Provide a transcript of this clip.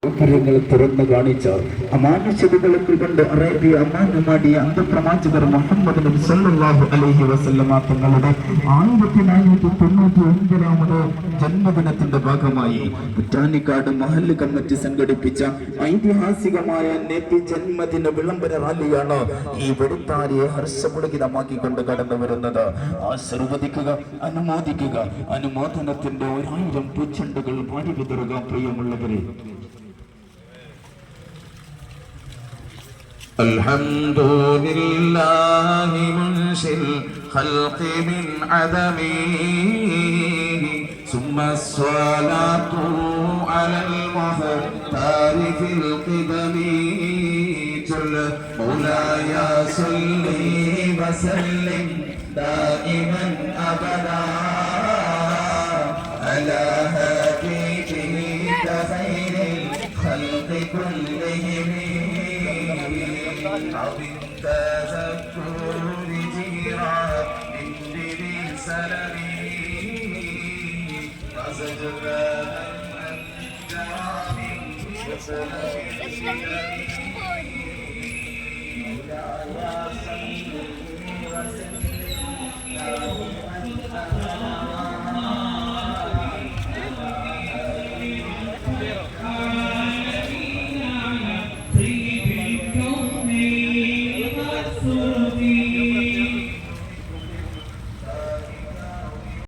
ങ്ങൾ തുറന്നു കാണിച്ച അമാനുഷികതകളെ കൊണ്ട് അറേബ്യ അമാനുമാടിയ അന്ധപ്രവാചകർ മുഹമ്മദ് നബി സല്ലല്ലാഹു അലൈഹി വസല്ലമ തങ്ങളുടെ 1499 ജന്മദിനത്തിന്റെ ഭാഗമായി കുറ്റാനിക്കാട് മഹല്ല് കമ്മിറ്റി സംഘടിപ്പിച്ച ഐതിഹാസികമായ നബി ജന്മദിന വിളംബര റാലിയാണ് ഈ വെടുത്താരിയെ ഹർഷപുളകിതമാക്കിക്കൊണ്ട് കടന്നു വരുന്നത്. ആശീർവദിക്കുക, അനുമോദിക്കുക, അനുമോദനത്തിന്റെ 1000 പൂച്ചെണ്ടുകൾ പാടി വിതറുക. പ്രിയമുള്ളവരെ, الحمد لله منشئ الخلق من عدم ثم الصلاة على المختار في القدم جل مولاي صل وسلم دائما أبدا على حبيبك خير الخلق كلهم عظيم تذكر جيران من ذي سلمي رزقنا من جرام وسلم مولاي صل وسلم